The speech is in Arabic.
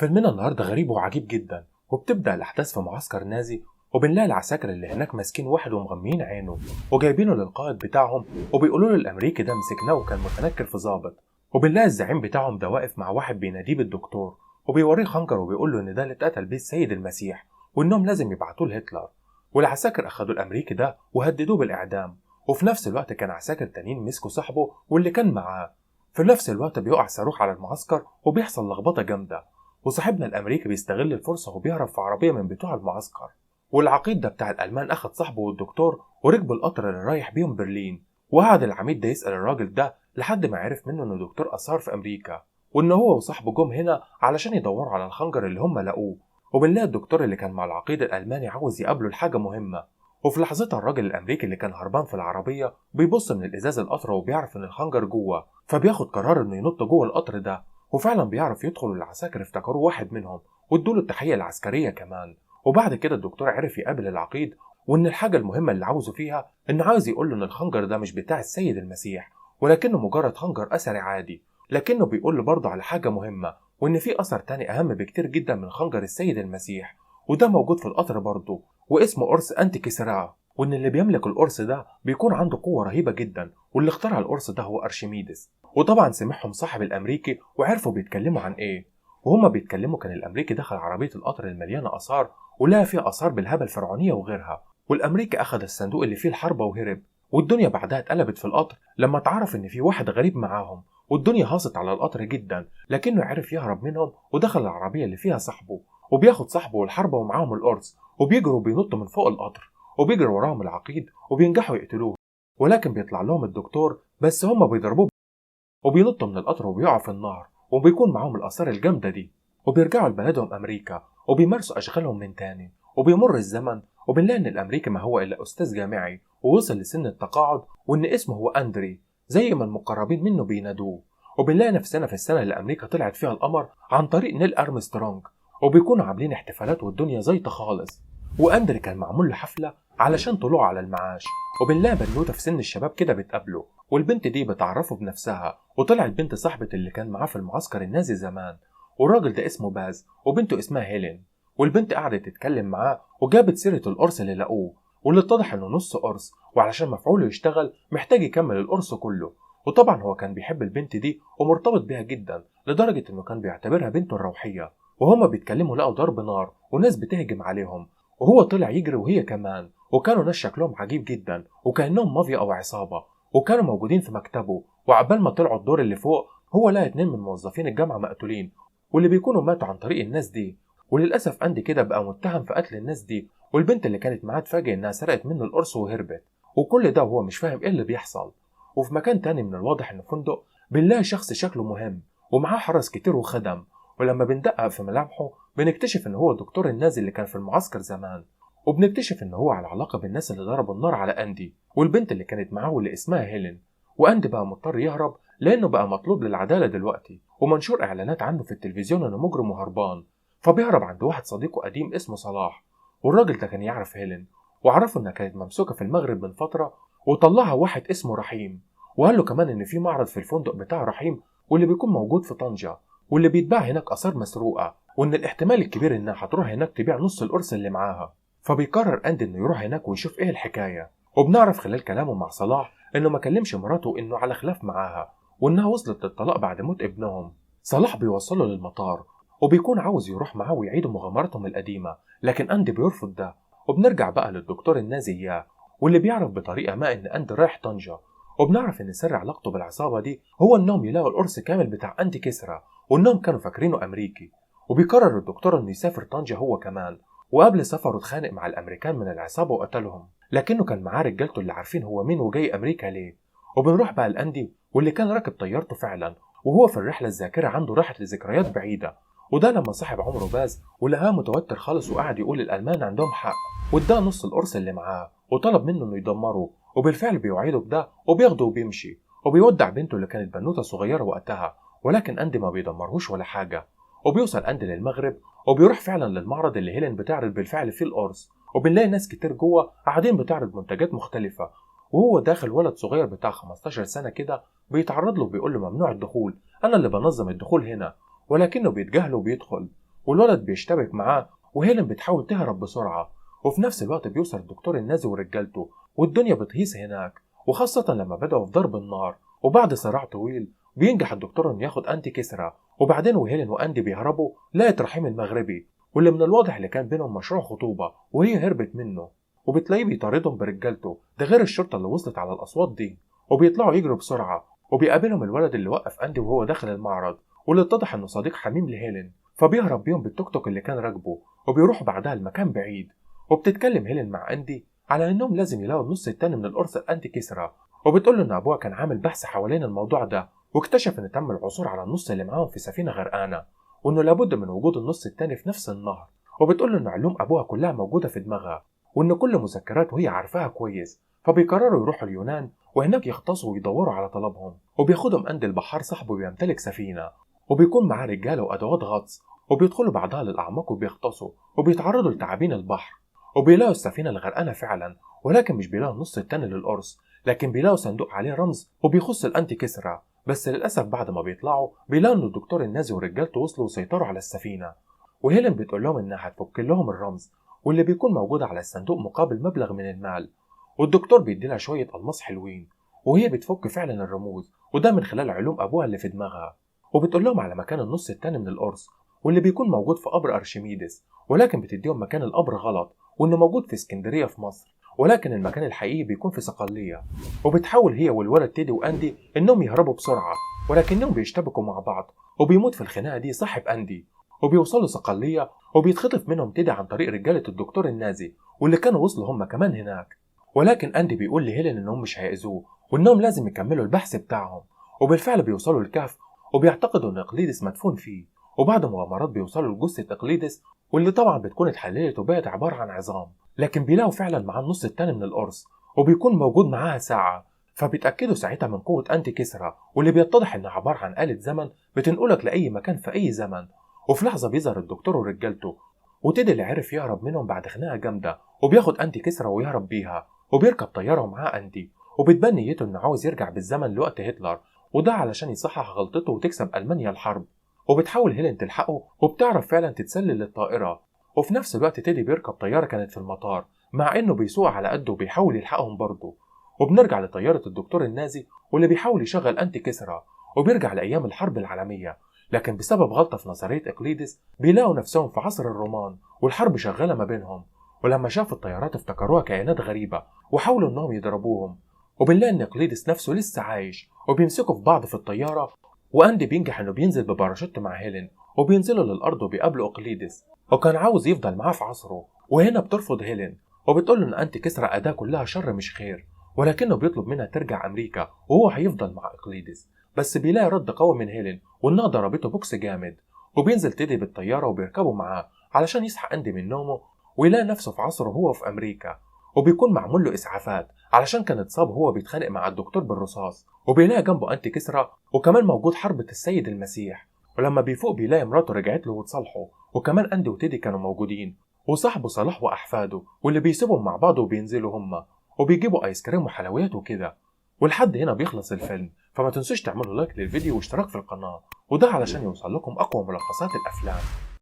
فيلمنا النهارده غريب وعجيب جدا، وبتبدأ الأحداث في معسكر نازي، وبنلاقي العساكر اللي هناك ماسكين واحد ومغميين عينه وجايبينه للقائد بتاعهم، وبيقولوا له الأمريكي ده مسكناه وكان متنكر في ضابط. وبنلاقي الزعيم بتاعهم ده واقف مع واحد بيناديه بالدكتور، وبيوريه خنجر وبيقول له إن ده اللي اتقتل بيه السيد المسيح، وإنهم لازم يبعتوه لهتلر. والعساكر أخدوا الأمريكي ده وهددوه بالإعدام، وفي نفس الوقت كان عساكر تانيين مسكوا صاحبه واللي كان معاه. في نفس الوقت بيقع صاروخ على المعسكر وبيحصل لخبطة جامدة، وصاحبنا الأمريكي بيستغل الفرصة وبيهرب في عربية من بتوع المعسكر. والعقيد ده بتاع الألمان أخد صاحبه والدكتور وركبوا القطر اللي رايح بيهم برلين. وقعد العميد ده يسأل الراجل ده لحد ما عرف منه إنه دكتور آثار في أمريكا، وإن هو وصاحبه جم هنا علشان يدوروا على الخنجر اللي هم لقوه. وبنلاقي الدكتور اللي كان مع العقيد الألماني عاوز يقابله لحاجة مهمة. وفي لحظتها الراجل الأمريكي اللي كان هربان في العربية بيبص من الإزاز القطر وبيعرف إن الخنجر جوه، فبياخد قرار إنه ينط جوه القطر ده. وفعلا بيعرف يدخل، والعساكر افتكروه واحد منهم وادوله التحية العسكرية كمان. وبعد كده الدكتور عرف يقابل العقيد، وإن الحاجة المهمة اللي عاوزه فيها إنه عاوز يقول له إن الخنجر ده مش بتاع السيد المسيح، ولكنه مجرد خنجر أثري عادي. لكنه بيقول له برضه على حاجة مهمة، وإن في أثر تاني أهم بكتير جدا من خنجر السيد المسيح، وده موجود في القطر برضه، واسمه قرص أنتي كيسرا. وإن اللي بيملك القرص ده بيكون عنده قوة رهيبة جدا، واللي اخترع القرص ده هو أرشميدس. وطبعا سمعهم صاحب الأمريكي وعرفوا بيتكلموا عن إيه. وهما بيتكلموا كان الأمريكي دخل عربية القطر المليانة آثار ولقى فيها آثار بالهبل فرعونية وغيرها، والأمريكي أخد الصندوق اللي فيه الحربة وهرب. والدنيا بعدها اتقلبت في القطر لما اتعرف إن في واحد غريب معاهم، والدنيا هاصت على القطر جدا، لكنه عرف يهرب منهم ودخل العربية اللي فيها صاحبه، وبياخد صاحبه والحربة ومعاهم القرص، وبيجروا وبينطوا من فوق القطر، وبيجري وراهم العقيد وبينجحوا يقتلوه. ولكن بيطلع لهم الدكتور بس هما بيضربوه، وبينطوا من القطر وبيقعوا في النهر، وبيكون معاهم الآثار الجامدة دي. وبيرجعوا لبلدهم أمريكا وبيمارسوا أشغالهم من تاني. وبيمر الزمن وبنلاقي إن الأمريكي ما هو إلا أستاذ جامعي ووصل لسن التقاعد، وإن اسمه هو أندري زي ما المقربين منه بينادوه. وبنلاقي نفسنا في السنة اللي أمريكا طلعت فيها القمر عن طريق نيل أرمسترونج، وبيكونوا عاملين احتفالات والدنيا زيطة خالص. وأندري كان معمول له حفلة علشان طلوعه على المعاش. وبنلاقي بنوتة في سن الشباب كده بتقابله، والبنت دي بتعرفه بنفسها، وطلعت بنت صاحبة اللي كان معاه في المعسكر النازي زمان. والراجل ده اسمه باز وبنته اسمها هيلين. والبنت قعدت تتكلم معاه وجابت سيرة القرص اللي لقوه، واللي اتضح انه نص قرص، وعلشان مفعوله يشتغل محتاج يكمل القرص كله. وطبعا هو كان بيحب البنت دي ومرتبط بيها جدا، لدرجة انه كان بيعتبرها بنته الروحية. وهما بيتكلموا لقوا ضرب نار وناس بتهجم عليهم، وهو طلع يجري وهي كمان. وكانوا ناس شكلهم عجيب جدا وكأنهم مافيا أو عصابة، وكانوا موجودين في مكتبه. وعبال ما طلعوا الدور اللي فوق هو لقى 2 من موظفين الجامعة مقتولين، واللي بيكونوا ماتوا عن طريق الناس دي. وللأسف أندي كده بقى متهم في قتل الناس دي، والبنت اللي كانت معاه اتفاجئ إنها سرقت منه القرص وهربت. وكل ده وهو مش فاهم إيه اللي بيحصل. وفي مكان تاني من الواضح إنه فندق بنلاقي شخص شكله مهم ومعاه حرس كتير وخدم، ولما بندقق في ملامحه بنكتشف إن هو الدكتور النازي اللي كان في المعسكر زمان. وبنكتشف إن هو على علاقة بالناس اللي ضربوا النار على أندي والبنت اللي كانت معاه واللي اسمها هيلين. وأندي بقى مضطر يهرب لأنه بقى مطلوب للعدالة دلوقتي، ومنشور إعلانات عنه في التلفزيون إنه مجرم وهربان. فبيهرب عند واحد صديقه قديم اسمه صلاح، والراجل ده كان يعرف هيلين وعرفه إنها كانت ممسوكة في المغرب من فترة، وطلعها واحد اسمه رحيم. وقال له كمان إن في معرض في الفندق بتاع رحيم واللي بيكون موجود في طنجة، واللي بيتباع هناك آثار مسروقة، وإن الاحتمال الكبير إنها هتروح هناك تبيع نص القرص اللي معاها. فبيقرر أندي إنه يروح هناك ويشوف إيه الحكاية. وبنعرف خلال كلامه مع صلاح إنه ما كلمش مراته إنه على خلاف معاها، وإنها وصلت للطلاق بعد موت ابنهم. صلاح بيوصله للمطار وبيكون عاوز يروح معاه ويعيدوا مغامراتهم القديمة، لكن أندي بيرفض ده. وبنرجع بقى للدكتور النازي إياه، واللي بيعرف بطريقة ما إن أندي رايح طنجة. وبنعرف إن سر علاقته بالعصابة دي هو إنهم يلاقوا القرص كامل بتاع أنتي كسرى، وإنهم كانوا فاكرينه أمريكي. وبيقرر الدكتور إنه يسافر طنجة هو كمان. وقبل سفره اتخانق مع الأمريكان من العصابة وقتلهم، لكنه كان معاه رجالته اللي عارفين هو مين وجاي أمريكا ليه. وبنروح بقى لأندي واللي كان راكب طيارته فعلا، وهو في الرحلة الذاكرة عنده راحت لذكريات بعيدة. وده لما صاحب عمره باز ولقاه متوتر خالص وقعد يقول الألمان عندهم حق، واداه نص القرص اللي معاه وطلب منه إنه يدمره. وبالفعل بيوعده بده وبياخده وبيمشي، وبيودع بنته اللي كانت بنوتة صغيرة وقتها. ولكن أندي ما بيدمرهوش ولا حاجة. وبيوصل أندي للمغرب وبيروح فعلا للمعرض اللي هيلين بتعرض بالفعل فيه القرص، وبنلاقي ناس كتير جوه قاعدين بتعرض منتجات مختلفة. وهو داخل ولد صغير بتاع 15 سنة كده بيتعرض له وبيقول له ممنوع الدخول، أنا اللي بنظم الدخول هنا. ولكنه بيتجاهله وبيدخل. والولد بيشتبك معاه، وهيلين بتحاول تهرب بسرعة. وفي نفس الوقت بيوصل الدكتور النازي ورجالته، والدنيا بتهيس هناك، وخاصة لما بدأوا في ضرب النار. وبعد صراع طويل بينجح الدكتور انه ياخد انتي كسرى، وبعدين وهيلين واندي بيهربوا لقت رحيم المغربي، واللي من الواضح اللي كان بينهم مشروع خطوبة وهي هربت منه. وبتلاقيه بيطاردهم برجالته، ده غير الشرطة اللي وصلت على الأصوات دي. وبيطلعوا يجروا بسرعة، وبيقابلهم الولد اللي وقف أندي وهو داخل المعرض، واللي اتضح إنه صديق حميم لهيلين. فبيهرب بيهم بالتوك توك اللي كان راكبه، وبيروحوا بعدها لمكان بعيد. وبتتكلم هيلين مع أندي على إنهم لازم يلاقوا النص التاني من القرص الأنتي كسرى، وبتقول له إن أبوها كان عامل بحث حوالين الموضوع ده، واكتشف إن تم العثور على النص اللي معاهم في سفينة غرقانة، وإنه لابد من وجود النص التاني في نفس النهر. وبتقول له إن علوم أبوها كلها موجودة في دماغها، وإن كل مذكرات وهي عارفاها كويس. فبيقرروا يروحوا اليونان، وهناك يغطسوا ويدوروا على طلبهم. وبياخدهم أند البحار صاحبه بيمتلك سفينة، وبيكون معاه رجالة وأدوات غطس، وبيدخلوا بعدها للأعماق وبيغطسوا، وبيتعرضوا لتعابين البحر. وبيلاقوا السفينة الغرقانة فعلا، ولكن مش بيلاقوا النص التاني للقرص، لكن بيلاقوا صندوق عليه رمز وبيخص الأنتي كسرى. بس للأسف بعد ما بيطلعوا بيلاقوا إن الدكتور النازي ورجالته وصلوا وسيطروا على السفينة. وهيلين بتقول لهم إنها هتفك لهم الرمز، واللي بيكون موجود على الصندوق مقابل مبلغ من المال. والدكتور بيديلها شوية ألماس حلوين، وهي بتفك فعلا الرموز، وده من خلال علوم أبوها اللي في دماغها. وبتقول لهم على مكان النص التاني من القرص، واللي بيكون موجود في قبر أرشميدس، ولكن بتديهم مكان القبر غلط، وإنه موجود في اسكندرية في مصر، ولكن المكان الحقيقي بيكون في صقلية. وبتحاول هي والولد تيدي وأندي إنهم يهربوا بسرعة، ولكنهم بيشتبكوا مع بعض، وبيموت في الخناقة دي صاحب أندي. وبيوصلوا صقلية، وبيتخطف منهم تيدي عن طريق رجالة الدكتور النازي، واللي كانوا وصلوا هم كمان هناك. ولكن أندي بيقول لهيلين إنهم مش هيأذوه، وإنهم لازم يكملوا البحث بتاعهم. وبالفعل بيوصلوا الكهف، وبيعتقدوا إن إقليدس مدفون فيه. وبعد مغامرات بيوصلوا لجثة إقليدس، واللي طبعا بتكون اتحللت وبقت عبارة عن عظام، لكن بيلاقوا فعلا معاه النص التاني من القرص، وبيكون موجود معاها ساعة. فبيتأكدوا ساعتها من قوة أنتي كسرى، واللي بيتضح إنها عبارة عن آلة زمن بتنقلك لأي مكان في أي زمن. وفي لحظة بيظهر الدكتور ورجالته، وتيدي اللي عرف يهرب منهم بعد خناقة جامدة، وبياخد أنتي كسرى ويهرب بيها، وبيركب طيارة ومعاه أنتي. وبتبان نيته إنه عاوز يرجع بالزمن لوقت هتلر، وده علشان يصحح غلطته وتكسب ألمانيا الحرب. وبتحاول هيلين تلحقه، وبتعرف فعلا تتسلل للطائرة. وفي نفس الوقت تيدي بيركب طيارة كانت في المطار، مع إنه بيسوق على قده وبيحاول يلحقهم برضه. وبنرجع لطيارة الدكتور النازي، واللي بيحاول يشغل أنتي كسرى، وبيرجع لأيام الحرب العالمية. لكن بسبب غلطة في نظرية إقليدس بيلاقوا نفسهم في عصر الرومان، والحرب شغالة ما بينهم. ولما شافوا الطيارات افتكروها كائنات غريبة، وحاولوا إنهم يضربوهم. وبنلاقي إن إقليدس نفسه لسه عايش، وبيمسكوا في بعض في الطيارة. وأندي بينجح إنه بينزل بباراشوت مع هيلين، وبينزلوا للأرض وبيقابلوا إقليدس، وكان عاوز يفضل معاه في عصره. وهنا بترفض هيلين، وبتقول له إن أنتي كسرى أداة كلها شر مش خير، ولكنه بيطلب منها ترجع أمريكا وهو هيفضل مع إقليدس. بس بيلاقي رد قوي من هيلين، وإنها ضربته بوكس جامد. وبينزل تيدي بالطيارة وبيركبوا معاه علشان يصحى أندي من نومه، ويلاقي نفسه في عصره هو في أمريكا. وبيكون معمول له إسعافات علشان كان اتصاب وهو بيتخانق مع الدكتور بالرصاص. وبيلاقي جنبه أنتي كسرى، وكمان موجود حربة السيد المسيح. ولما بيفوق بيلاقي مراته رجعت له وتصالحه، وكمان أندي وتيدي كانوا موجودين، وصاحبه صلاح وأحفاده، واللي بيسيبهم مع بعض وبينزلوا هما، وبيجيبوا آيس كريم وحلويات وكده. ولحد هنا بيخلص الفيلم. فما تنسوش تعملوا لايك للفيديو واشتراك في القناة، وده علشان يوصل لكم أقوى ملخصات الأفلام.